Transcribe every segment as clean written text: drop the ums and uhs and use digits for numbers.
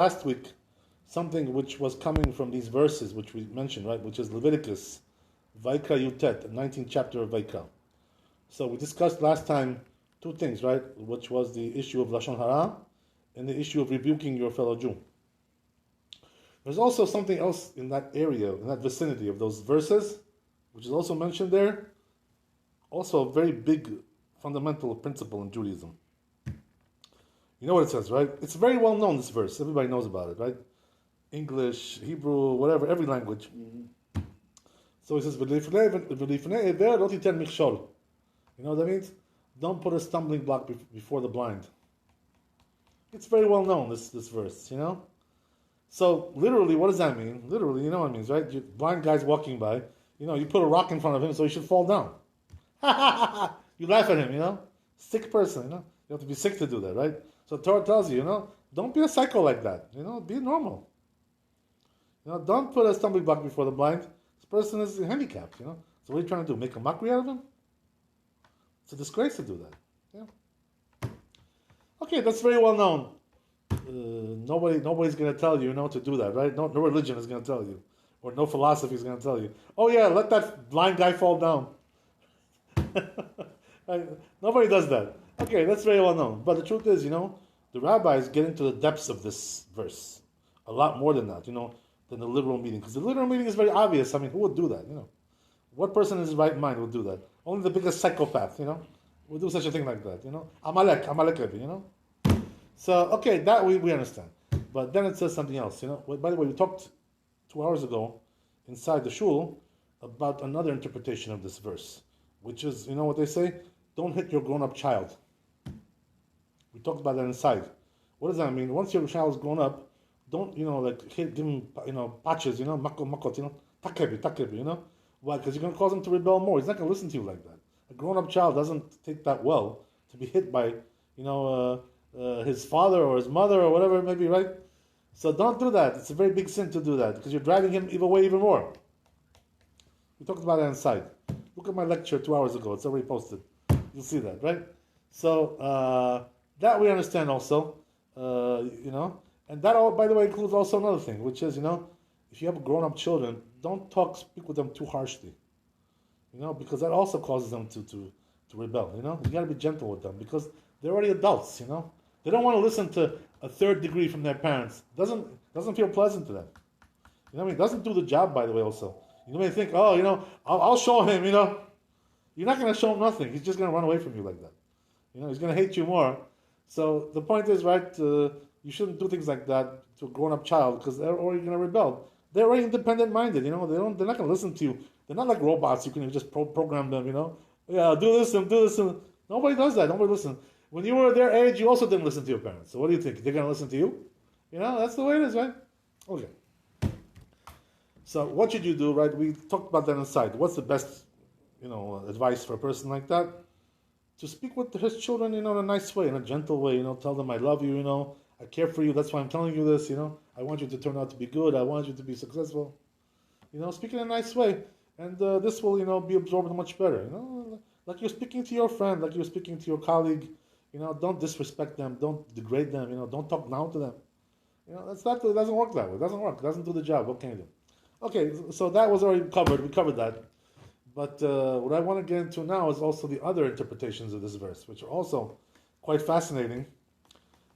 last week something which was coming from these verses which we mentioned, right? Which is Leviticus, Vaikra Yutet, the 19th chapter of Vaikra. So we discussed last time two things, right? Which was the issue of Lashon Hara and the issue of rebuking your fellow Jew. There's also something else in that area, in that vicinity of those verses, which is also mentioned there. Also a very big fundamental principle in Judaism. You know what it says, right? It's very well known, this verse. Everybody knows about it, right? English, Hebrew, whatever, every language. Mm-hmm. So it says, you know what that means? Don't put a stumbling block before the blind. It's very well known, this verse, you know? So literally, what does that mean? Literally, you know what it means, right? Blind guy's walking by, you know, you put a rock in front of him so he should fall down. You laugh at him, you know? Sick person, you know? You have to be sick to do that, right? So Torah tells you, you know, don't be a psycho like that, you know? Be normal. You know, don't put a stumbling block before the blind. This person is handicapped, you know? So what are you trying to do? Make a mockery out of him? It's a disgrace to do that. Yeah. Okay, that's very well known. Nobody's going to tell you, you know, to do that, right? No religion is going to tell you, or no philosophy is going to tell you. Oh yeah, let that blind guy fall down. Nobody does that. Okay, that's very well known. But the truth is, you know, the rabbis get into the depths of this verse a lot more than that, you know, than the literal meaning. Because the literal meaning is very obvious. I mean, who would do that? You know, what person in his right mind would do that? Only the biggest psychopath, you know, would do such a thing like that. You know, Amalek, you know. So, okay, that we understand. But then it says something else, you know. By the way, we talked 2 hours ago inside the shul about another interpretation of this verse, which is, you know what they say? Don't hit your grown-up child. We talked about that inside. What does that mean? Once your child is grown up, don't, you know, like, give him, you know, patches, you know, makot, you know, takebi, you know. Why? Because you're going to cause him to rebel more. He's not going to listen to you like that. A grown-up child doesn't take that well to be hit by, you know, his father or his mother or whatever it may be, right? So don't do that. It's a very big sin to do that because you're driving him away even more. We talked about that inside. Look at my lecture 2 hours ago. It's already posted. You'll see that, right? So that we understand also, you know. And that, all, by the way, includes also another thing, which is, you know, if you have grown-up children, don't speak with them too harshly, you know, because that also causes them to rebel, you know. You got to be gentle with them because they're already adults, you know. They don't want to listen to a third degree from their parents. Doesn't feel pleasant to them. You know what I mean? Doesn't do the job, by the way, also. You may think, oh, you know, I'll show him, you know. You're not going to show him nothing. He's just going to run away from you like that. You know, he's going to hate you more. So the point is, right, you shouldn't do things like that to a grown-up child because they're already going to rebel. They're already independent-minded, you know. They're not going to listen to you. They're not like robots. You can just program them, you know. Yeah, do this and do this. And nobody does that. Nobody listens. When you were their age, you also didn't listen to your parents. So what do you think? They're going to listen to you? You know, that's the way it is, right? Okay. So what should you do, right? We talked about that inside. What's the best, you know, advice for a person like that? To speak with his children, you know, in a nice way, in a gentle way, you know, tell them I love you, you know, I care for you, that's why I'm telling you this, you know, I want you to turn out to be good, I want you to be successful. You know, speak in a nice way. And this will, you know, be absorbed much better, you know, like you're speaking to your friend, like you're speaking to your colleague. You know, don't disrespect them, don't degrade them, you know, don't talk down to them. You know, it doesn't work that way. It doesn't work. It doesn't do the job. What can you do? Okay, so that was already covered. We covered that. But what I want to get into now is also the other interpretations of this verse, which are also quite fascinating.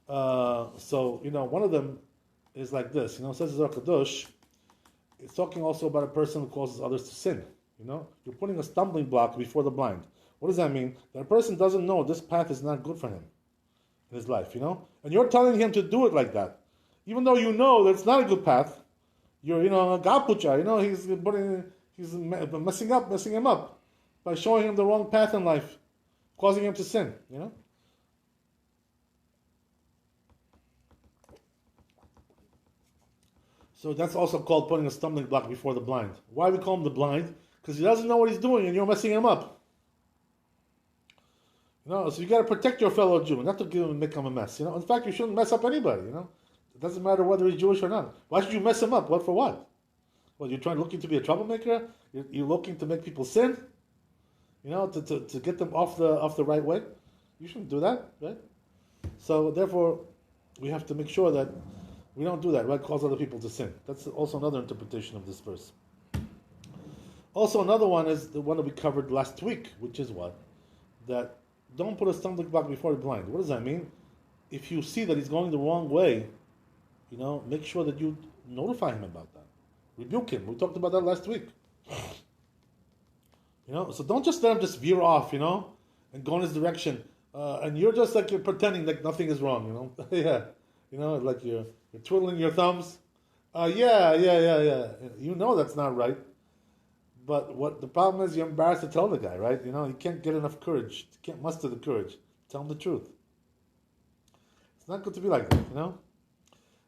So, you know, one of them is like this. You know, it says ZOHAR Kadosh, it's talking also about a person who causes others to sin. You know, you're putting a stumbling block before the blind. What does that mean? That a person doesn't know this path is not good for him in his life, you know? And you're telling him to do it like that. Even though you know that it's not a good path, you're, you know, Gapucha, you know, he's messing him up by showing him the wrong path in life, causing him to sin, you know? So that's also called putting a stumbling block before the blind. Why we call him the blind? Because he doesn't know what he's doing and you're messing him up. You know, so you got to protect your fellow Jew, not to make him a mess. You know, in fact, you shouldn't mess up anybody. You know, it doesn't matter whether he's Jewish or not. Why should you mess him up? What for what? Well, you're looking to be a troublemaker. You're looking to make people sin. You know, to get them off the right way. You shouldn't do that, right? So therefore, we have to make sure that We don't do that, right? Cause other people to sin. That's also another interpretation of this verse. Also, another one is the one that we covered last week, which is what? That don't put a stumbling block before the blind. What does that mean? If you see that he's going the wrong way, make sure that you notify him about that. Rebuke him. We talked about that last week. So don't just let him just veer off, and go in his direction. And you're just like you're pretending like nothing is wrong, yeah. Like you're twiddling your thumbs. Yeah. That's not right. But what the problem is, you're embarrassed to tell the guy, right? You can't get enough courage. You can't muster the courage. Tell him the truth. It's not good to be like that,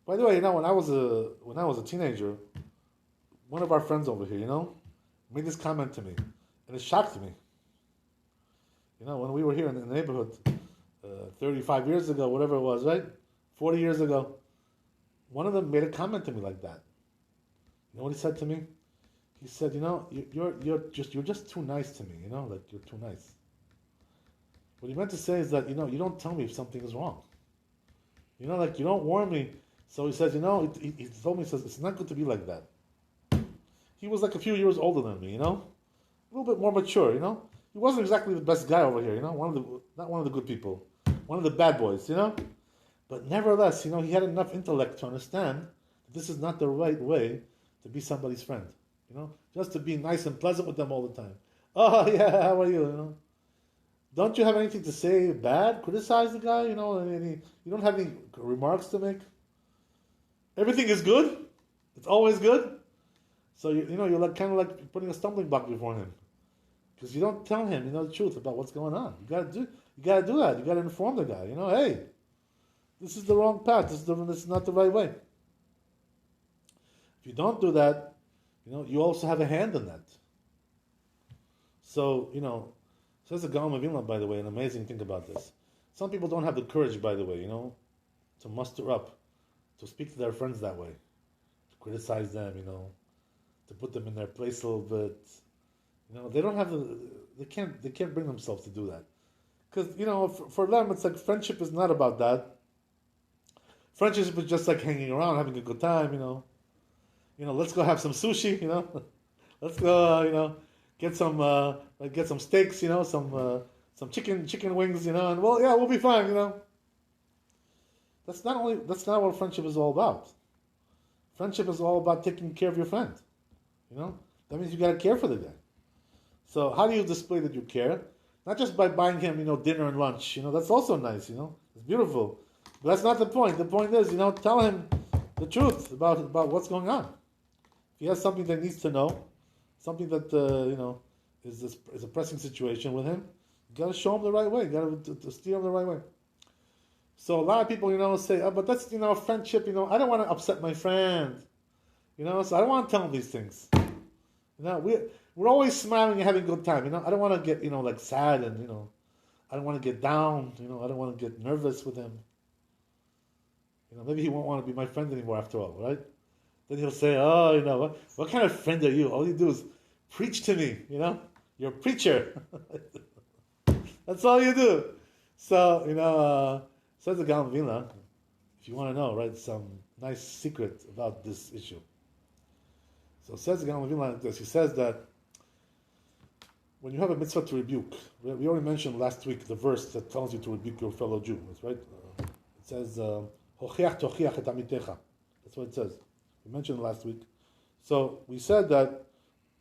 By the way, when I was a teenager, one of our friends over here, made this comment to me, and it shocked me. When we were here in the neighborhood, 35 years ago, whatever it was, right? 40 years ago, one of them made a comment to me like that. You know what he said to me? He said, you're just too nice to me, like you're too nice. What he meant to say is that, you don't tell me if something is wrong. Like you don't warn me. So he says, he told me, he says, it's not good to be like that. He was like a few years older than me, a little bit more mature, He wasn't exactly the best guy over here, not one of the good people, one of the bad boys, But nevertheless, he had enough intellect to understand that this is not the right way to be somebody's friend, just to be nice and pleasant with them all the time. Oh yeah, how are you? Don't you have anything to say bad? Criticize the guy, you don't have any remarks to make. Everything is good. It's always good. So you're like kind of like putting a stumbling block before him, because you don't tell him the truth about what's going on. You gotta do that. You gotta inform the guy. Hey, this is the wrong path. This is not the right way. If you don't do that, you also have a hand in that. So says the Gaon of Vilna, by the way, an amazing thing about this. Some people don't have the courage, by the way, to muster up, to speak to their friends that way, to criticize them, to put them in their place a little bit. They don't have they can't bring themselves to do that. Because, for them, it's like friendship is not about that. Friendship is just like hanging around, having a good time, let's go have some sushi, let's go, get some steaks, some chicken wings, and we'll be fine, That's not what friendship is all about. Friendship is all about taking care of your friend. That means you got to care for the guy. So how do you display that you care? Not just by buying him, dinner and lunch. That's also nice. It's beautiful. But that's not the point. The point is, tell him the truth about what's going on. If he has something that he needs to know, something that is a pressing situation with him, you got to show him the right way. You got to steer him the right way. So a lot of people, say, but that's, friendship. I don't want to upset my friend. So I don't want to tell him these things. We're always smiling and having a good time. I don't want to get, like sad and, I don't want to get down. I don't want to get nervous with him. Maybe he won't want to be my friend anymore after all, right? Then he'll say, oh, what kind of friend are you? All you do is preach to me, You're a preacher. That's all you do. So, says the Gaon of Vilna, if you want to know, right, some nice secret about this issue. So says the Gaon of Vilna like this. He says that when you have a mitzvah to rebuke, we already mentioned last week the verse that tells you to rebuke your fellow Jew. That's right. It says, "Hochiach tochiach et amitecha." That's what it says. We mentioned it last week. So we said that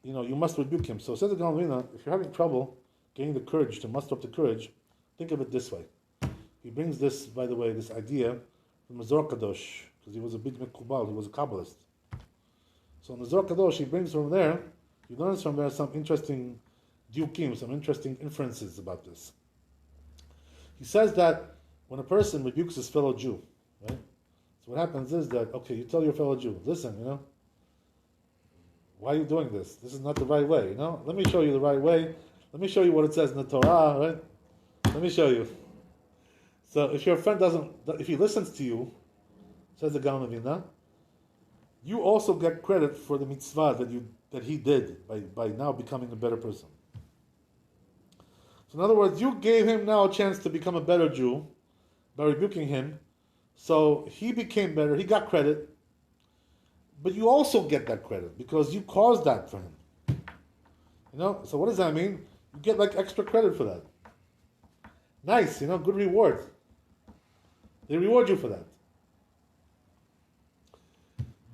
you must rebuke him. So says the Gaon of Vilna, if you're having trouble getting the courage to muster up the courage, think of it this way. He brings this, by the way, this idea from the Zohar Kadosh, because he was a big Mekubal, he was a Kabbalist. So in the Zohar Kadosh, he brings from there, he learns from there some interesting diukim, some interesting inferences about this. He says that when a person rebukes his fellow Jew, right? So what happens is that, okay, you tell your fellow Jew, listen, why are you doing this? This is not the right way, Let me show you the right way. Let me show you what it says in the Torah, right? Let me show you. So if your friend if he listens to you, says the Gaon of Vilna, you also get credit for the mitzvah that he did by now becoming a better person. So in other words, you gave him now a chance to become a better Jew by rebuking him So he became better. He got credit, but you also get that credit because you caused that for him. So what does that mean? You get like extra credit for that. Nice, good reward. They reward you for that.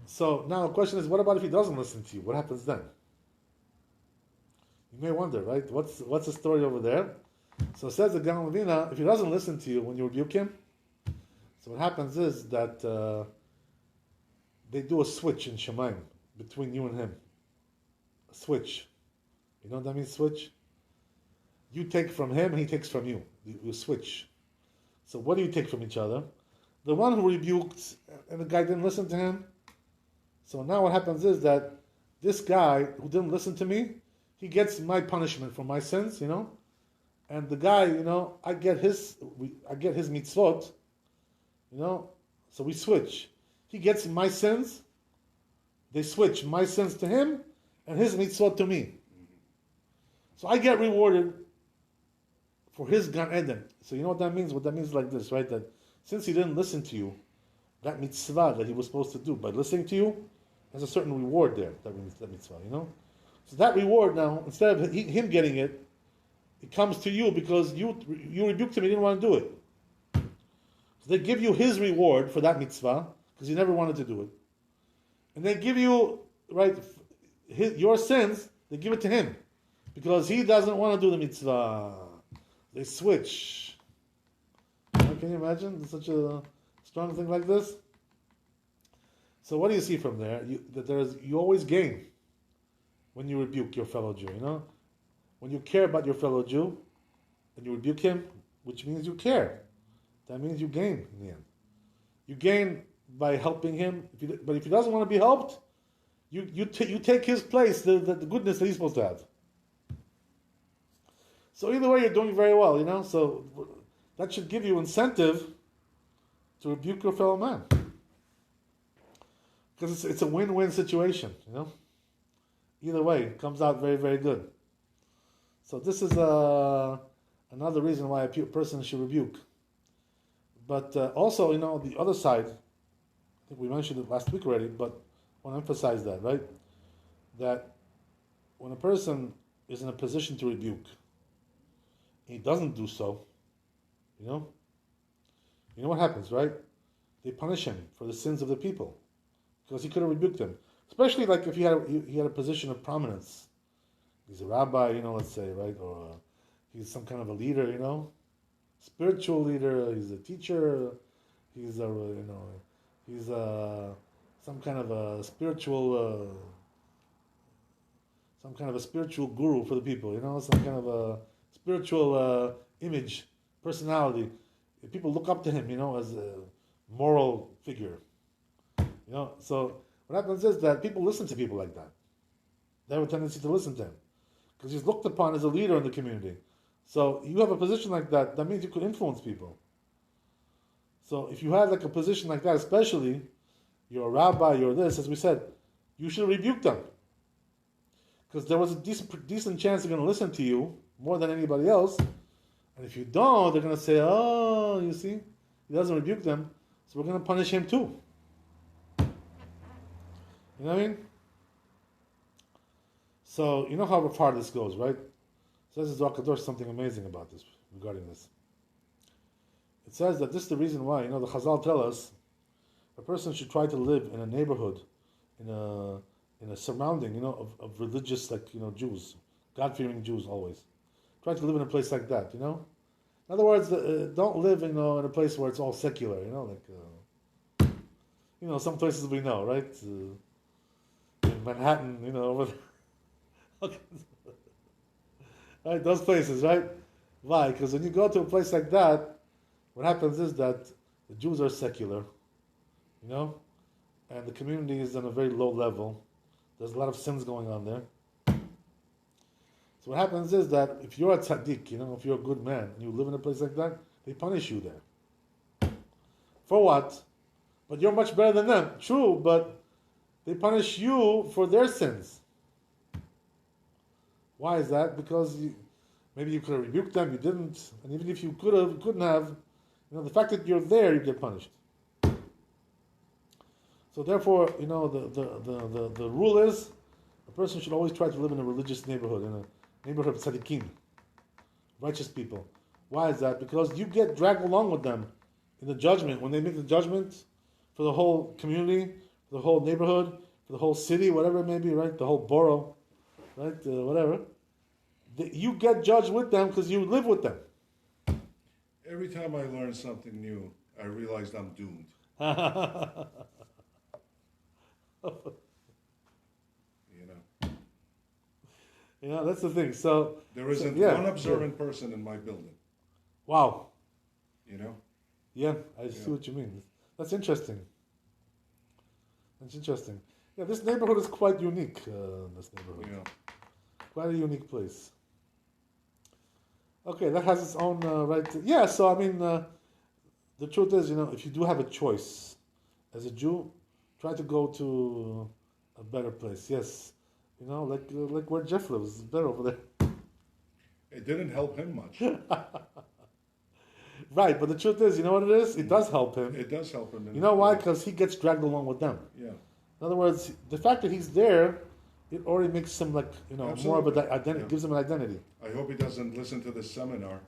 So now the question is, what about if he doesn't listen to you? What happens then? You may wonder, right? What's the story over there? So it says the Gan Levina, if he doesn't listen to you when you rebuke him, so what happens is that they do a switch in Shemaim between you and him. A switch. You know what that means, switch? You take from him, he takes from you. You switch. So what do you take from each other? The one who rebuked and the guy didn't listen to him. So now what happens is that this guy who didn't listen to me, he gets my punishment for my sins, and the guy, I get his mitzvot, so we switch. He gets my sins, they switch my sins to him, and his mitzvot to me. So I get rewarded for his Gan Eden. So you know what that means? What that means is like this, right? That since he didn't listen to you, that mitzvah that he was supposed to do by listening to you, there's a certain reward there. That means that mitzvah, So that reward now, instead of him getting it, it comes to you because you rebuked him. He didn't want to do it. So they give you his reward for that mitzvah because he never wanted to do it, and they give you your sins. They give it to him because he doesn't want to do the mitzvah. They switch. Can you imagine such a strong thing like this? So what do you see from there? You always gain when you rebuke your fellow Jew. When you care about your fellow Jew and you rebuke him, which means you care. That means you gain in the end. You gain by helping him. But if he doesn't want to be helped, you take his place, the goodness that he's supposed to have. So either way, you're doing very well. So that should give you incentive to rebuke your fellow man. Because it's a win-win situation, Either way, it comes out very, very good. So this is another reason why a person should rebuke. But also, the other side, I think we mentioned it last week already, but I want to emphasize that, right? That when a person is in a position to rebuke, he doesn't do so, you know what happens, right? They punish him for the sins of the people because he could have rebuked them. Especially like if he had a position of prominence. He's a rabbi, let's say, right? Or he's some kind of a leader, spiritual leader. He's a teacher. He's some kind of a spiritual, guru for the people. Some kind of a spiritual image, personality. People look up to him, as a moral figure. So what happens is that people listen to people like that. They have a tendency to listen to him because he's looked upon as a leader in the community. So you have a position like that, that means you could influence people. So if you had like a position like that, especially you're a rabbi, you're this, as we said, you should rebuke them. Because there was a decent chance they're going to listen to you more than anybody else. And if you don't, they're going to say, oh, you see, he doesn't rebuke them, so we're going to punish him too. You know what I mean? So, you know how far this goes, right? Says the ZOHAR something amazing about this, regarding this. It says that this is the reason why, the Chazal tell us, a person should try to live in a neighborhood, in a surrounding, of religious, Jews, God-fearing Jews always. Try to live in a place like that, In other words, don't live, in a place where it's all secular, some places we know, right? In Manhattan, over there. Okay. Right, those places, right? Why? Because when you go to a place like that, what happens is that the Jews are secular, and the community is on a very low level. There's a lot of sins going on there. So what happens is that if you're a tzaddik, if you're a good man, and you live in a place like that, they punish you there. For what? But you're much better than them. True, but they punish you for their sins. Why is that? Because maybe you could have rebuked them, you didn't, and even if you couldn't have, the fact that you're there, you get punished. So therefore, the rule is a person should always try to live in a religious neighborhood, in a neighborhood of tzaddikim, righteous people. Why is that? Because you get dragged along with them in the judgment. When they make the judgment for the whole community, for the whole neighborhood, for the whole city, whatever it may be, right? The whole borough, right? Whatever. You get judged with them because you live with them. Every time I learn something new, I realized I'm doomed. That's the thing. So there isn't one observant person in my building. Wow. Yeah, I see what you mean. That's interesting. Yeah, this neighborhood is quite unique. This neighborhood. Yeah. Quite a unique place. Okay, that has its own right. Yeah, so I mean, the truth is, if you do have a choice as a Jew, try to go to a better place. Yes, like where Jeff lives, it's better over there. It didn't help him much. Right, but the truth is, you know what it is? It does help him. It does help him. You know why? Because he gets dragged along with them. Yeah. In other words, the fact that he's there, it already makes him Absolutely. more of an identity. Gives him an identity. I hope he doesn't listen to this seminar.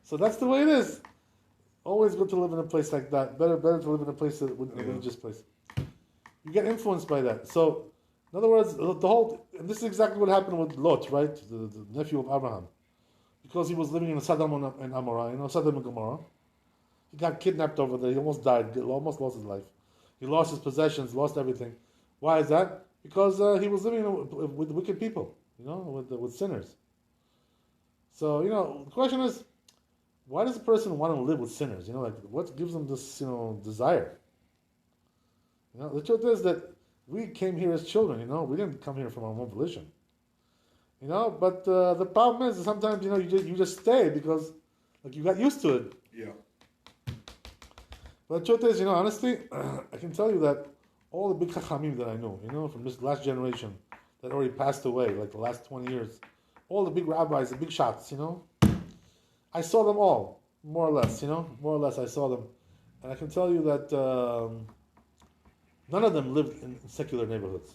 So that's the way it is. Always good to live in a place like that. Better to live in a place with a religious place. You get influenced by that. So, in other words, and this is exactly what happened with Lot, right? The nephew of Abraham. Because he was living in Sodom and Amorah, Sodom and Gomorrah. He got kidnapped over there. He almost died. Almost lost his life. He lost his possessions, lost everything. Why is that? Because he was living with wicked people, with sinners. So, the question is, why does a person want to live with sinners? What gives them this, desire? The truth is that we came here as children, we didn't come here from our own volition. But the problem is sometimes, you just stay because, you got used to it. Yeah. But the truth is, honestly, I can tell you that all the big chachamim that I know, from this last generation that already passed away, like the last 20 years, all the big rabbis, the big shots, I saw them all, more or less, I saw them. And I can tell you that none of them lived in secular neighborhoods.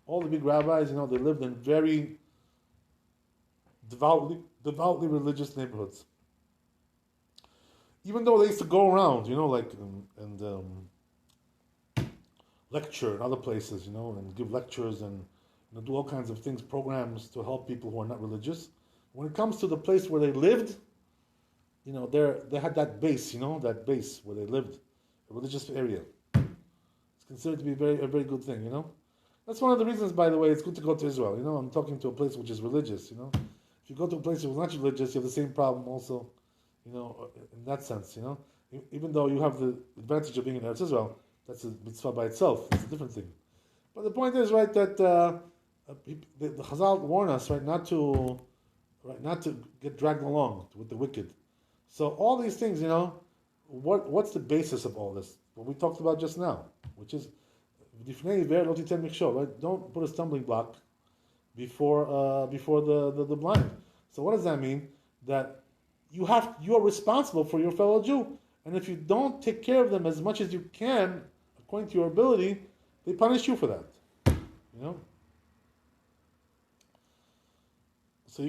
All the big rabbis, they lived in very devoutly religious neighborhoods. Even though they used to go around, and lecture in other places, and give lectures and do all kinds of things, programs to help people who are not religious. When it comes to the place where they lived, they had that base, that base where they lived, a religious area. It's considered to be a very good thing, That's one of the reasons, by the way, it's good to go to Israel. I'm talking to a place which is religious, If you go to a place which is not religious, you have the same problem also, in that sense, Even though you have the advantage of being in Eretz Israel, that's a mitzvah by itself. It's a different thing. But the point is, right, that the Chazal warn us, right, not to get dragged along with the wicked. So all these things, what's the basis of all this? What we talked about just now, which is, right? Don't put a stumbling block before the blind. So what does that mean? That you are responsible for your fellow Jew, and if you don't take care of them as much as you can, according to your ability, they punish you for that. So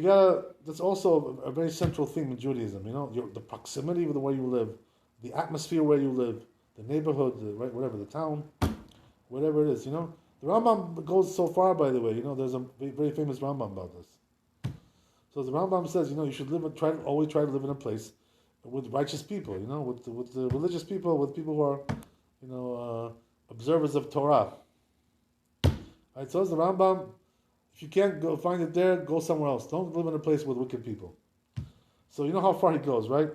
that's also a very central theme in Judaism. The proximity of the way you live, the atmosphere where you live, the neighborhood, whatever, the town, whatever it is. The Rambam goes so far, by the way. There's a very famous Rambam about this. So the Rambam says, you should always try to live in a place with righteous people, with the religious people, with people who are, observers of Torah. Right, so the Rambam, if you can't go find it there, go somewhere else. Don't live in a place with wicked people. So you know how far he goes, right?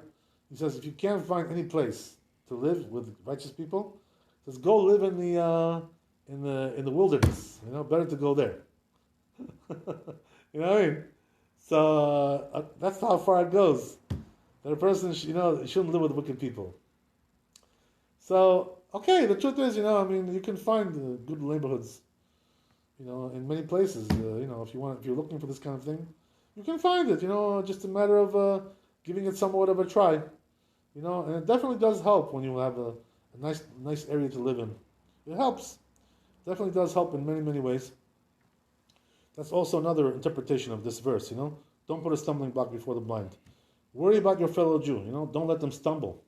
He says, if you can't find any place to live with righteous people, he says, go live in the wilderness. Better to go there. You know what I mean? So that's how far it goes. That a person, shouldn't live with wicked people. So, okay, the truth is, you can find good neighborhoods, in many places. If you're looking for this kind of thing, you can find it. Just a matter of giving it somewhat of a try. And it definitely does help when you have a a nice area to live in. It helps. Definitely does help in many, many ways. That's also another interpretation of this verse, Don't put a stumbling block before the blind. Worry about your fellow Jew, Don't let them stumble.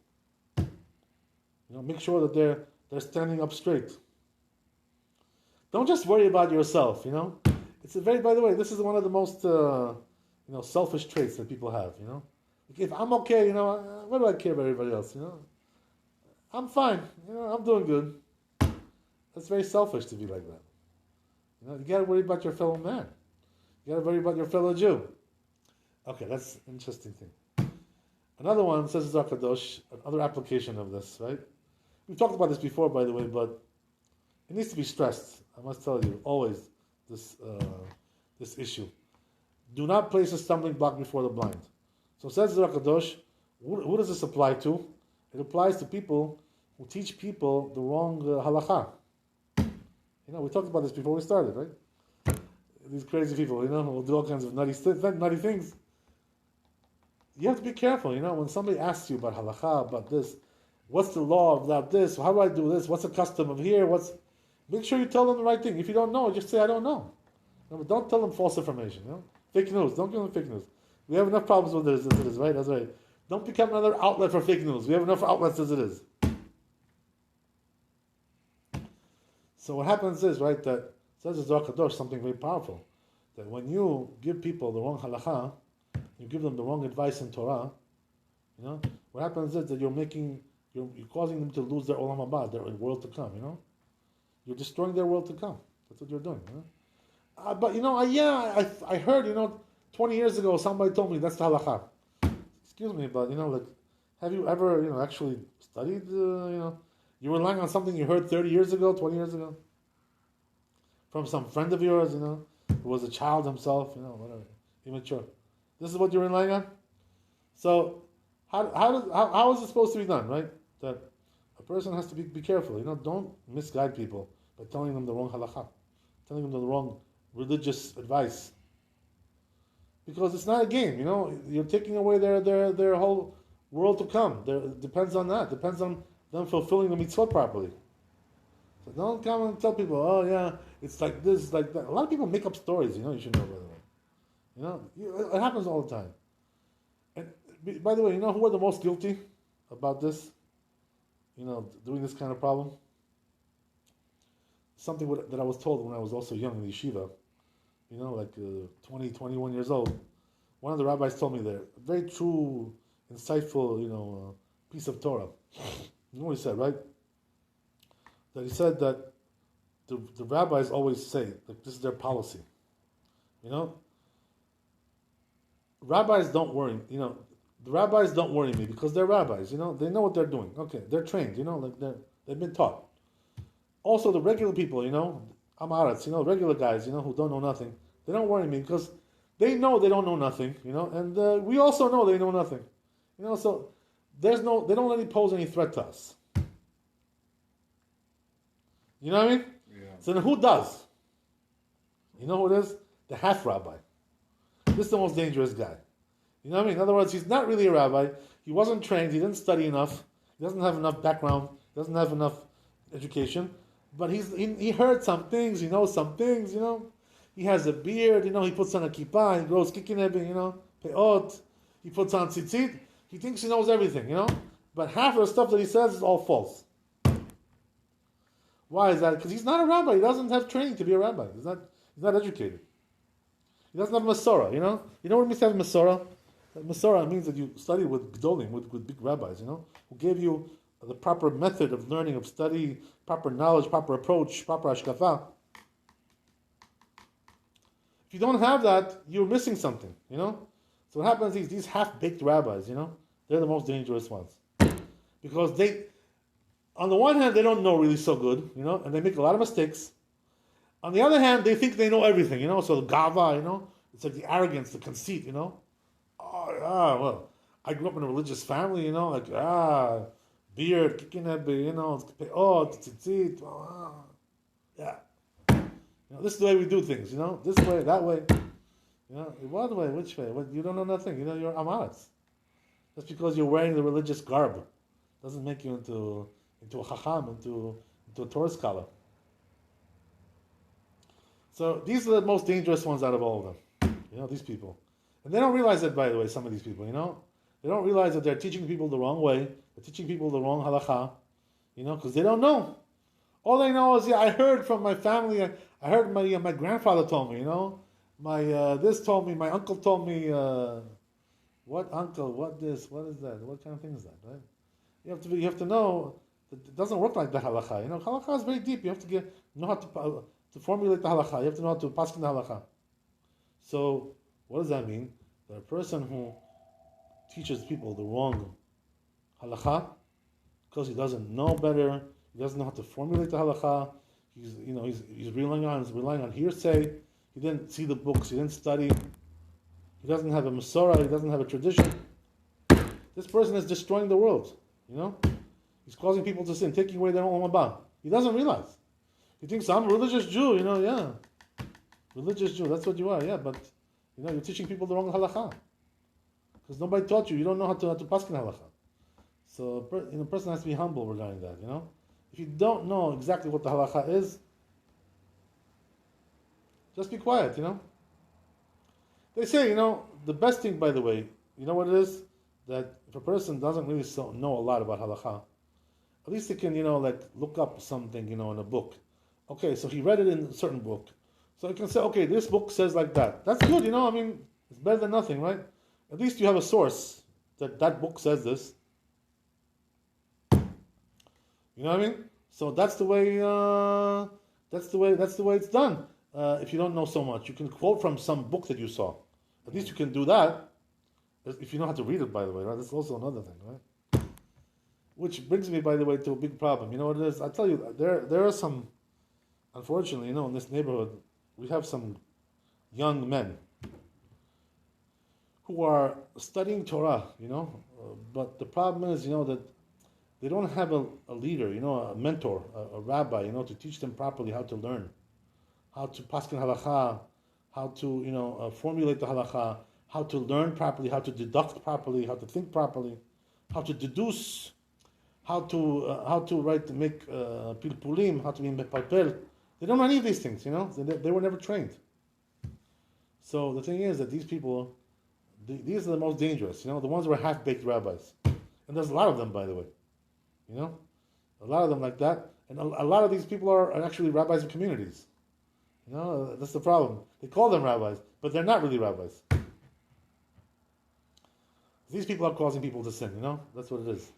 Make sure that they're standing up straight. Don't just worry about yourself, It's by the way, this is one of the most, selfish traits that people have, Like if I'm okay, what do I care about everybody else, I'm fine, I'm doing good. That's very selfish to be like that. You got to worry about your fellow man. You got to worry about your fellow Jew. Okay, that's an interesting thing. Another one says ZOHAR Kadosh, another application of this, right? We've talked about this before, by the way, but it needs to be stressed. I must tell you, always, this issue. Do not place a stumbling block before the blind. So says ZOHAR Kadosh, who does this apply to? It applies to people who teach people the wrong halakha. We talked about this before we started, right? These crazy people, who will do all kinds of nutty things. You have to be careful, when somebody asks you about halakha, about this, what's the law about this, how do I do this, what's the custom of here, make sure you tell them the right thing. If you don't know, just say, I don't know. But don't tell them false information, Fake news, don't give them fake news. We have enough problems with this as it is, right? That's right. Don't become another outlet for fake news. We have enough outlets as it is. So what happens is, right, that says ZOHAR Kadosh something very powerful. That when you give people the wrong halakha, you give them the wrong advice in Torah, what happens is that you're causing them to lose their olam haba, their world to come, You're destroying their world to come. That's what you're doing, But, I heard, 20 years ago, somebody told me that's the halakha. Excuse me, but, have you ever, actually studied, You're relying on something you heard 30 years ago, 20 years ago? From some friend of yours, who was a child himself, whatever, immature. This is what you're relying on? So, how is it supposed to be done, right? That a person has to be careful, don't misguide people by telling them the wrong halakha, telling them the wrong religious advice. Because it's not a game, you're taking away their whole world to come. It depends on that, depends on them fulfilling the mitzvot properly. So don't come and tell people, oh yeah, it's like this, like that. A lot of people make up stories, you should know, by the way. It happens all the time. And by the way, who are the most guilty about this? Doing this kind of problem? Something that I was told when I was also young in yeshiva, 20, 21 years old. One of the rabbis told me there, a very true, insightful, piece of Torah. You know what he said, right? That he said that the rabbis always say that this is their policy. Rabbis don't worry. The rabbis don't worry me because they're rabbis. They know what they're doing. Okay, they're trained. They've been taught. Also, the regular people, amaretz, regular guys, who don't know nothing, they don't worry me because they know they don't know nothing. And we also know they know nothing. So. They don't really pose any threat to us. You know what I mean? Yeah. So then who does? You know who it is? The half rabbi. This is the most dangerous guy. You know what I mean? In other words, he's not really a rabbi. He wasn't trained. He didn't study enough. He doesn't have enough background. He doesn't have enough education. But he heard some things. He knows some things. He has a beard. He puts on a kippah. He grows kikinebe. Peot. He puts on tzitzit. He thinks he knows everything, But half of the stuff that he says is all false. Why is that? Because he's not a rabbi. He doesn't have training to be a rabbi. He's not educated. He doesn't have Masorah, You know what it means to have Masorah? Masorah means that you study with Gdolim, with big rabbis, who gave you the proper method of learning, of study, proper knowledge, proper approach, proper ashkafa. If you don't have that, you're missing something, So what happens is these half-baked rabbis, they're the most dangerous ones. Because on the one hand, they don't know really so good, and they make a lot of mistakes. On the other hand, they think they know everything, So the gava, it's like the arrogance, the conceit, well, I grew up in a religious family, beard, kikinebe, tzitzit, yeah. This is the way we do things, This way, that way. What way? Which way? You don't know nothing. You're amaretz. Just because you're wearing the religious garb doesn't make you into into a chacham, into a Torah scholar. So these are the most dangerous ones out of all of them. These people. And they don't realize it, by the way, some of these people, They don't realize that they're teaching people the wrong way. They're teaching people the wrong halakha, because they don't know. All they know is, I heard from my family, I heard my grandfather told me, my this told me, my uncle told me, what uncle, what this, what is that, what kind of thing is that, right? You have to know that it doesn't work like that halakha. Halakha is very deep. You have to know how to formulate the halakha. You have to know how to paskin the halakha. So what does that mean? That a person who teaches people the wrong halakha because he doesn't know better, he doesn't know how to formulate the halakha. He's relying on hearsay. He didn't see the books. He didn't study. He doesn't have a Masorah. He doesn't have a tradition. This person is destroying the world. He's causing people to sin, taking away their own Olam. He doesn't realize. He thinks, I'm a religious Jew. Yeah, religious Jew. That's what you are. Yeah, but you're teaching people the wrong halakha because nobody taught you. You don't know how to paskin halakha. So a person has to be humble regarding that. If you don't know exactly what the halakha is, just be quiet. They say, the best thing, by the way, you know what it is? That if a person doesn't really know a lot about halakha, at least they can, look up something, in a book. Okay, so he read it in a certain book. So he can say, okay, this book says like that. That's good, it's better than nothing, right? At least you have a source that book says this. You know what I mean? So that's the way it's done. If you don't know so much, you can quote from some book that you saw. At least you can do that. If you know how to read it, by the way, right? That's also another thing, right? Which brings me, by the way, to a big problem. You know what it is? I tell you, there are some, unfortunately, in this neighborhood, we have some young men who are studying Torah, but the problem is, that they don't have a leader, a mentor, a rabbi, to teach them properly how to learn, how to paskin halakha, how to, formulate the halakha, how to learn properly, how to deduct properly, how to think properly, how to deduce, how to make pilpulim, how to be mepalpel. They don't know any of these things, They were never trained. So the thing is that these people, these are the most dangerous, the ones who are half-baked rabbis. And there's a lot of them, by the way. A lot of them like that. And a lot of these people are actually rabbis of communities. That's the problem. They call them rabbis, but they're not really rabbis. These people are causing people to sin, That's what it is.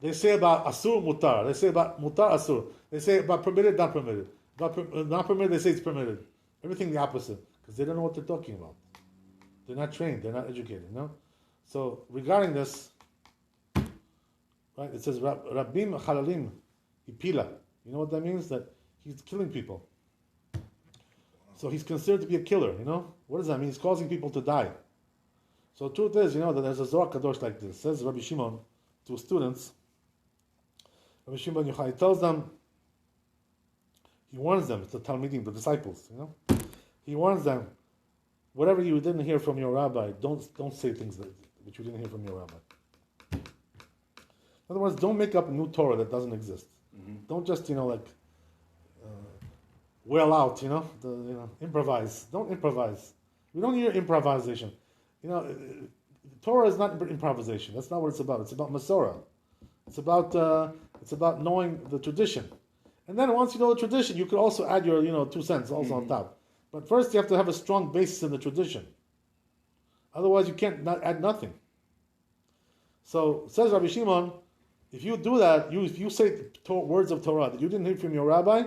They say about asur, mutar. They say about mutar, asur. They say about permitted, not permitted. About not permitted, they say it's permitted. Everything the opposite, because they don't know what they're talking about. They're not trained. They're not educated, So regarding this, right, it says, Rabbim chalalim ipila. You know what that means? That he's killing people. So he's considered to be a killer, What does that mean? He's causing people to die. So the truth is, that there's a Zohar Kadosh like this. It says Rabbi Shimon to students, Rabbi Shimon Yochai, he tells them, he warns them, it's the Talmidim, the disciples, He warns them, whatever you didn't hear from your rabbi, don't say things that you didn't hear from your rabbi. In other words, don't make up a new Torah that doesn't exist. Mm-hmm. Don't just, wail out, improvise. Don't improvise. We don't hear improvisation. Torah is not improvisation. That's not what it's about. It's about Masorah. It's about knowing the tradition. And then once you know the tradition, you could also add your 2 cents also on top. But first you have to have a strong basis in the tradition. Otherwise you can't add nothing. So says Rabbi Shimon, if you do that, if you say words of Torah that you didn't hear from your rabbi,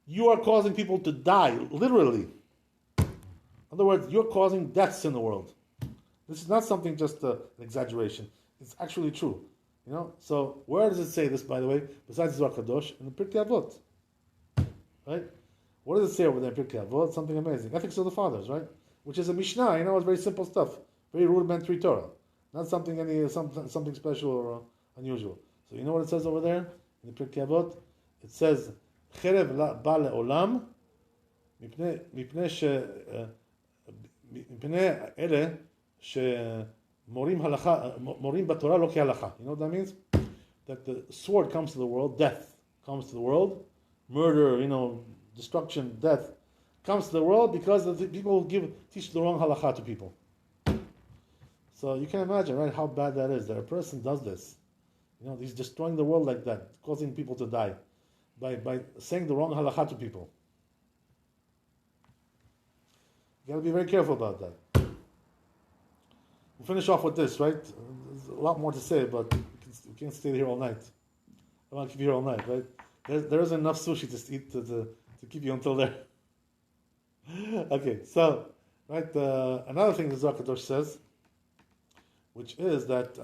you are causing people to die, literally. In other words, you're causing deaths in the world. This is not something just an exaggeration. It's actually true. So where does it say this, by the way, besides Zohar Kadosh? In the Pirkei Avot. Right? What does it say over there in Pirkei Avot? Something amazing. Ethics of the Fathers, right? Which is a Mishnah, it's very simple stuff. Very rudimentary Torah. Not something something special or unusual. So you know what it says over there? In the Pirkei Avot? It says, Cherev ba le'olam, mipnei ele morim בתורה לא כהלכה. You know what that means? that the sword comes to the world, death comes to the world, murder, destruction, death comes to the world because of the people teach the wrong halakha to people. So you can imagine, right, how bad that is, that a person does this. He's destroying the world like that, causing people to die by saying the wrong halakha to people. You got to be very careful about that. We'll finish off with this, right? There's a lot more to say, but we can't stay here all night. I want to keep you here all night, right? There isn't enough sushi to eat to keep you until there. Okay, so, right, another thing the Zohar Kadosh says, which is that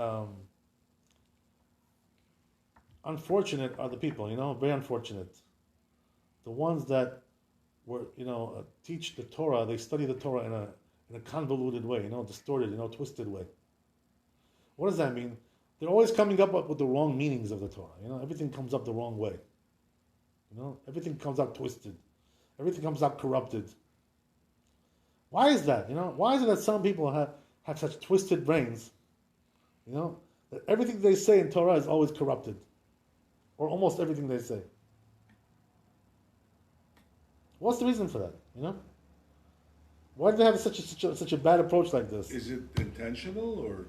unfortunate are the people, very unfortunate. The ones that teach the Torah, they study the Torah in a convoluted way, distorted, twisted way. What does that mean? They're always coming up with the wrong meanings of the Torah. Everything comes up the wrong way. Everything comes out twisted. Everything comes out corrupted. Why is that? Why is it that some people have such twisted brains? That everything they say in Torah is always corrupted, or almost everything they say. What's the reason for that? Why do they have such a bad approach like this? Is it intentional or?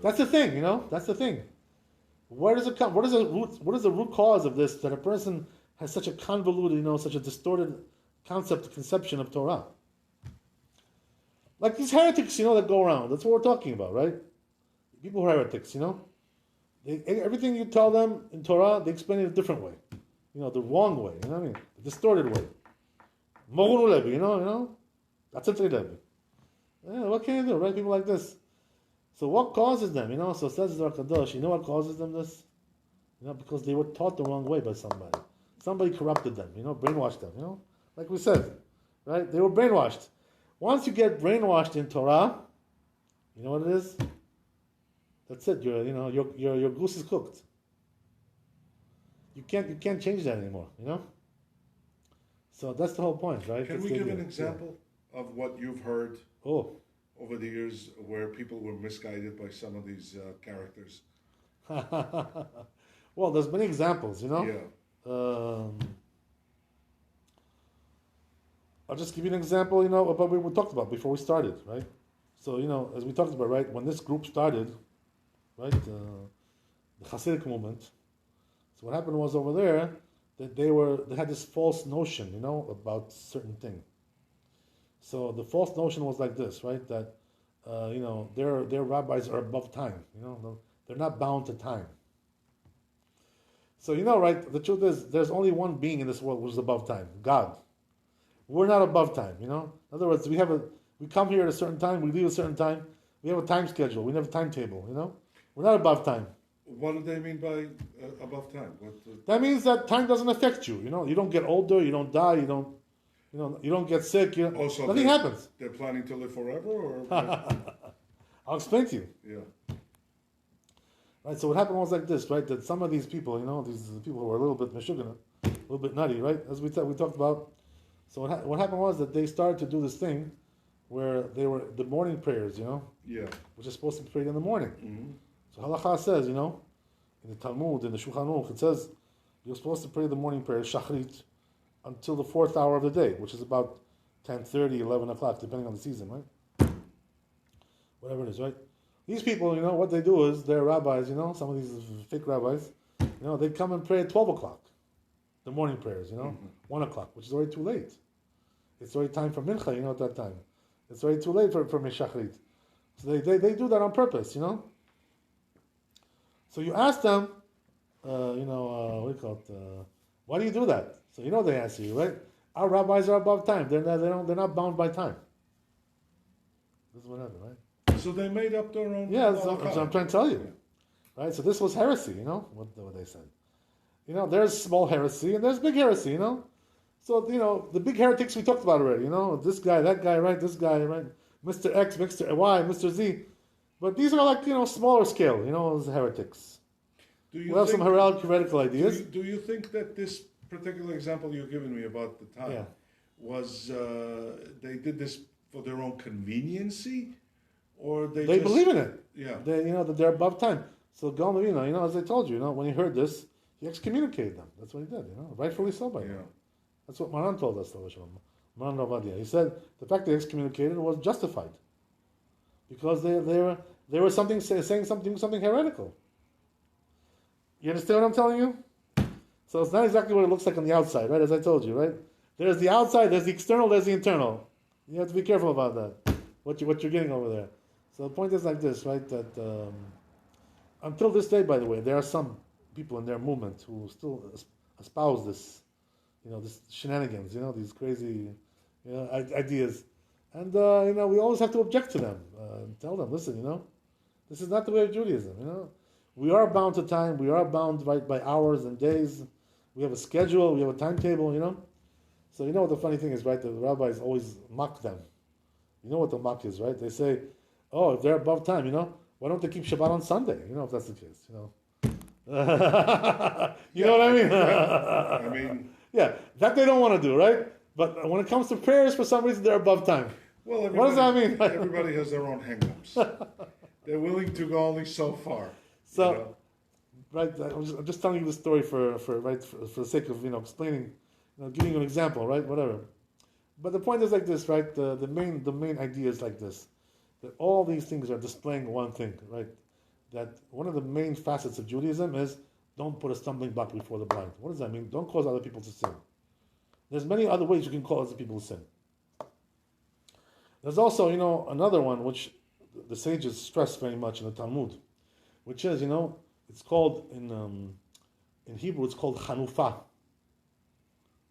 That's the thing. That's the thing. Where does it come? What is the root cause of this? That a person has such a convoluted, such a distorted conception of Torah. Like these heretics, that go around. That's what we're talking about, right? People who are heretics, everything you tell them in Torah, they explain it a different way. The wrong way, what I mean? The distorted way. Mogunu Levi, that's a Levi. What can you do, right? People like this. So what causes them, So says Zohar Kadosh, what causes them this? Because they were taught the wrong way by somebody. Somebody corrupted them, brainwashed them, Like we said, right? They were brainwashed. Once you get brainwashed in Torah, you know what it is? That's it. Your goose is cooked. You can't change that anymore. So that's the whole point, right? Can we give an example of what you've heard over the years where people were misguided by some of these characters? Well, there's many examples. Yeah. I'll just give you an example. Of what we talked about before we started, right? So as we talked about, right, when this group started. Right, the Hasidic movement. So what happened was over there that they had this false notion, about certain thing. So the false notion was like this, right? That their rabbis are above time. They're not bound to time. So right? The truth is, there's only one being in this world which is above time, God. We're not above time. In other words, we come here at a certain time, we leave a certain time. We have a time schedule. We have a timetable. We're not above time. What do they mean by above time? That means that time doesn't affect you. You don't get older. You don't die. You don't get sick. Nothing happens. They're planning to live forever, or I'll explain to you. Yeah. Right. So what happened was like this, right? That some of these people, these people who were a little bit meshugana, a little bit nutty, right? As we talked about. So what happened was that they started to do this thing, where they were the morning prayers, Yeah. which is supposed to be prayed in the morning. Mm-hmm. So halakha says, in the Talmud, in the Shulchan Aruch, it says you're supposed to pray the morning prayer, shachrit, until the 4th hour of the day, which is about 10:30, 11 o'clock, depending on the season, right? Whatever it is, right? These people, what they do is, they're rabbis, some of these fake rabbis, they come and pray at 12 o'clock, the morning prayers, 1 o'clock, which is already too late. It's already time for mincha, at that time. It's already too late for shachrit. So they do that on purpose, So you ask them, what do you call it? Why do you do that? So they answer you, right? Our rabbis are above time. They're not bound by time. This is what happened, right? So they made up their own. Yeah, that's what I'm trying to tell you, right? So this was heresy, what they said. There's small heresy and there's big heresy, So the big heretics we talked about already, this guy, that guy, right? This guy, right? Mr. X, Mr. Y, Mr. Z. But these are like, smaller scale, as heretics. We have some heretical ideas. Do you think that this particular example you're giving me about the time was, they did this for their own conveniency? Or they believe in it. Yeah. That they're above time. So Gaon Levina, as I told you, when he heard this, he excommunicated them. That's what he did, rightfully so by him. That's what Maran told us, Maran Ravadia. He said the fact they excommunicated was justified because they were saying something heretical. You understand what I'm telling you? So it's not exactly what it looks like on the outside, right? As I told you, right? There's the outside, there's the external, there's the internal. You have to be careful about that. What you're getting over there. So the point is like this, right? That until this day, by the way, there are some people in their movement who still espouse this, this shenanigans, these crazy, ideas, and we always have to object to them and tell them, listen, this is not the way of Judaism, We are bound to time. We are bound by hours and days. We have a schedule. We have a timetable, So what the funny thing is, right? The rabbis always mock them. You know what the mock is, right? They say, oh, if they're above time, why don't they keep Shabbat on Sunday? If that's the case, you know what I mean? I mean, yeah, that they don't want to do, right? But when it comes to prayers, for some reason, they're above time. Well, what does that mean? Everybody has their own hang-ups. They're willing to go only so far. So, right, I'm just telling you the story for the sake of explaining, giving you an example, right? Whatever. But the point is like this, right? The main idea is like this, that all these things are displaying one thing, right? That one of the main facets of Judaism is don't put a stumbling block before the blind. What does that mean? Don't cause other people to sin. There's many other ways you can cause other people to sin. There's also, another one which the sages stress very much in the Talmud, which is, it's called in Hebrew, it's called Hanufa.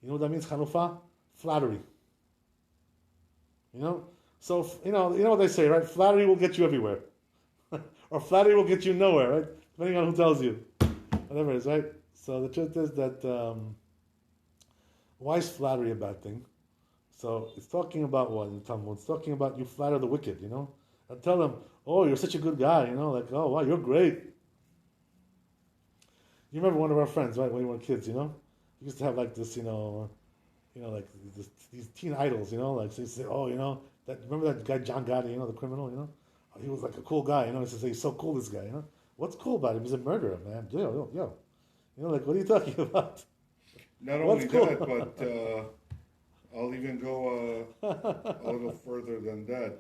You know what that means, Hanufa? Flattery. So, you know what they say, right? Flattery will get you everywhere. Or flattery will get you nowhere, right? Depending on who tells you. Whatever it is, right? So the truth is that, why is flattery a bad thing? So it's talking about what in the Talmud? It's talking about you flatter the wicked, And tell them, oh, you're such a good guy, like, oh, wow, you're great. You remember one of our friends, right, when we were kids, He used to have like this, like these teen idols, like, so you say, oh, remember that guy John Gotti, the criminal, He was like a cool guy, He says, he's so cool, this guy, What's cool about him? He's a murderer, man. Yo. Like, what are you talking about? Not only that, but I'll even go a little further than that.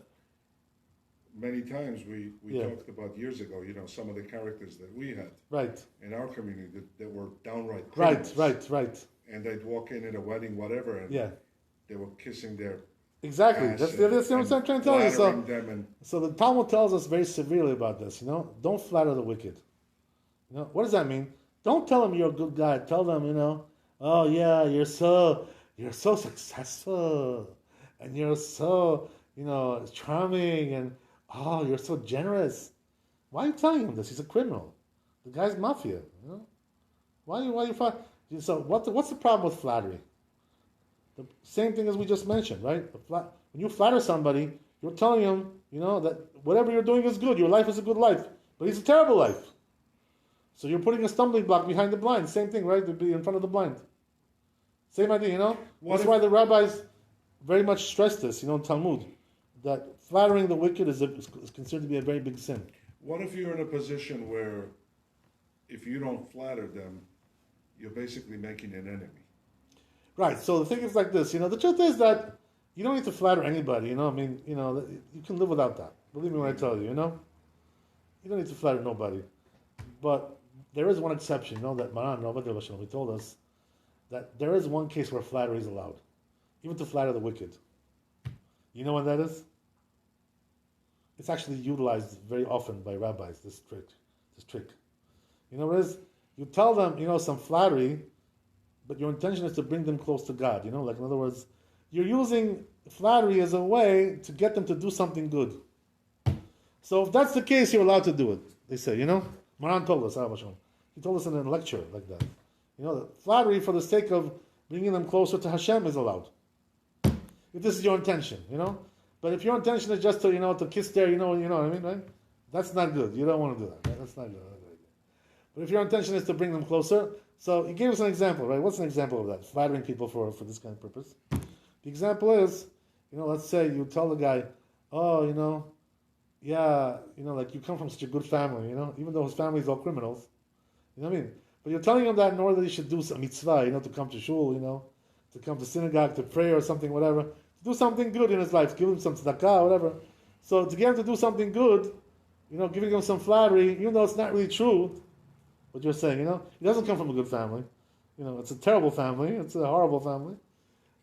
Many times we talked about years ago, some of the characters that we had in our community that were downright criminals. Right. And they'd walk in at a wedding, whatever, and they were kissing their exactly. That's what I'm trying to tell you. So the Talmud tells us very severely about this. Don't flatter the wicked. What does that mean? Don't tell them you're a good guy. Tell them, oh yeah, you're so successful, and you're so charming, and oh, you're so generous. Why are you telling him this? He's a criminal. The guy's mafia. Why you fight? So what's the problem with flattery? The same thing as we just mentioned, right? When you flatter somebody, you're telling him, that whatever you're doing is good. Your life is a good life, but it's a terrible life. So you're putting a stumbling block behind the blind. Same thing, right? To be in front of the blind. Same idea, That's why the rabbis very much stress this, in Talmud, that flattering the wicked is considered to be a very big sin. What if you're in a position where if you don't flatter them, you're basically making an enemy? Right, so the thing is like this, the truth is that you don't need to flatter anybody, you can live without that. Believe me when I tell you, You don't need to flatter nobody. But there is one exception, that Maran Rabbi told us, that there is one case where flattery is allowed, even to flatter the wicked. You know what that is? It's actually utilized very often by rabbis, this trick. You know what it is? You tell them, some flattery, but your intention is to bring them close to God. Like in other words, you're using flattery as a way to get them to do something good. So if that's the case, you're allowed to do it. They say, Maran told us, he told us in a lecture like that. That flattery for the sake of bringing them closer to Hashem is allowed. If this is your intention, But if your intention is just to, to kiss there, you know what I mean, right? That's not good. You don't want to do that, right? That's not good. But if your intention is to bring them closer, so he gave us an example, right? What's an example of that? Flattering people for this kind of purpose. The example is, let's say you tell the guy, oh, yeah, like you come from such a good family, even though his family is all criminals, you know what I mean? But you're telling him that in order that he should do some mitzvah, to come to shul, to come to synagogue, to pray or something, whatever, to do something good in his life, give him some tzedakah, whatever. So to get him to do something good, giving him some flattery, even though it's not really true, what you're saying, he doesn't come from a good family. It's a terrible family, it's a horrible family.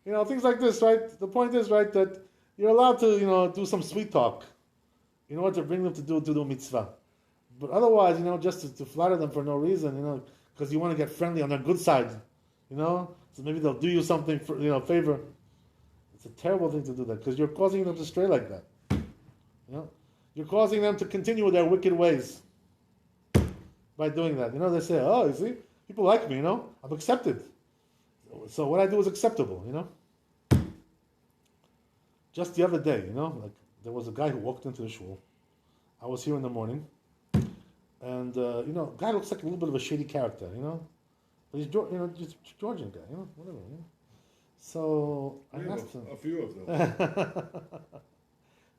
Things like this, right? The point is, right, that you're allowed to, do some sweet talk in order to bring them to do mitzvah. But otherwise, just to flatter them for no reason, because you want to get friendly on their good side, so maybe they'll do you something for, favor. It's a terrible thing to do that, because you're causing them to stray like that. You're causing them to continue with their wicked ways by doing that. They say, oh, you see, people like me, I'm accepted. So what I do is acceptable, Just the other day, like there was a guy who walked into the shul. I was here in the morning, and guy looks like a little bit of a shady character, but he's just Georgian guy, whatever. So I asked him. A few of them.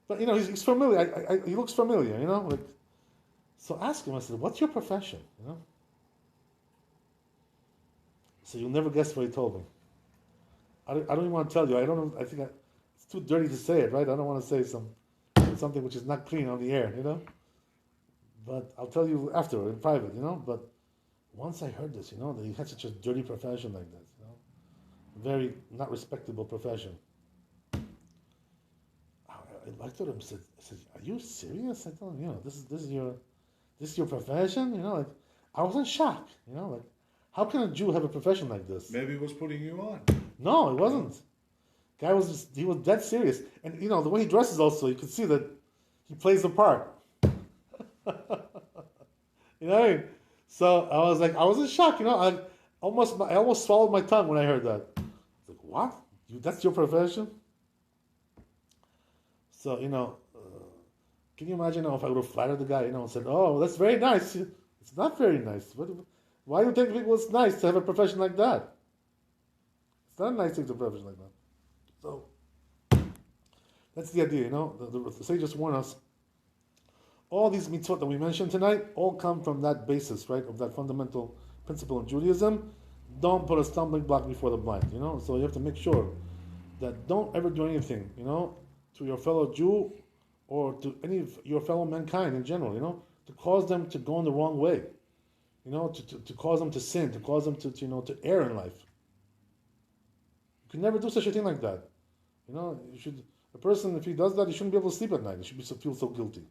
But he's familiar. He looks familiar, like. So I asked him. I said, "What's your profession?" So you'll never guess what he told me. I don't even want to tell you. I don't know. I think it's too dirty to say it, right? I don't want to say something which is not clean on the air, But I'll tell you after in private, But once I heard this, that he had such a dirty profession like this, very not respectable profession. I told him, I said, "Are you serious?" I told him, this is your profession, like I was in shock, like how can a Jew have a profession like this? Maybe he was putting you on. No, it wasn't. Guy was dead serious, and the way he dresses also, you could see that he plays the part. You know what I mean? So I was in shock, I almost swallowed my tongue when I heard that. I was like, what? That's your profession? So, can you imagine if I would have flattered the guy, and said, oh, that's very nice. It's not very nice. Why do you think people it's nice to have a profession like that? It's not a nice thing to have a profession like that. So, that's the idea, The sages warn us. All these mitzvot that we mentioned tonight all come from that basis, right, of that fundamental principle in Judaism. Don't put a stumbling block before the blind, So you have to make sure that don't ever do anything, to your fellow Jew or to any of your fellow mankind in general, to cause them to go in the wrong way, to cause them to sin, to cause them to err in life. You can never do such a thing like that. A person, if he does that, he shouldn't be able to sleep at night. He should feel so guilty.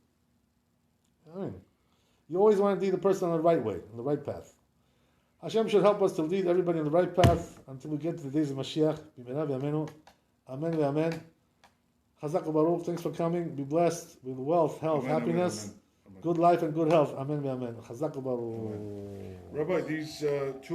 You always want to lead the person on the right way, on the right path. Hashem should help us to lead everybody on the right path until we get to the days of Mashiach. Amen ve'amen. Chazak u'baruch. Thanks for coming. Be blessed with wealth, health, happiness, good life, and good health. Amen ve'amen. Chazak u'baruch. Rabbi, these two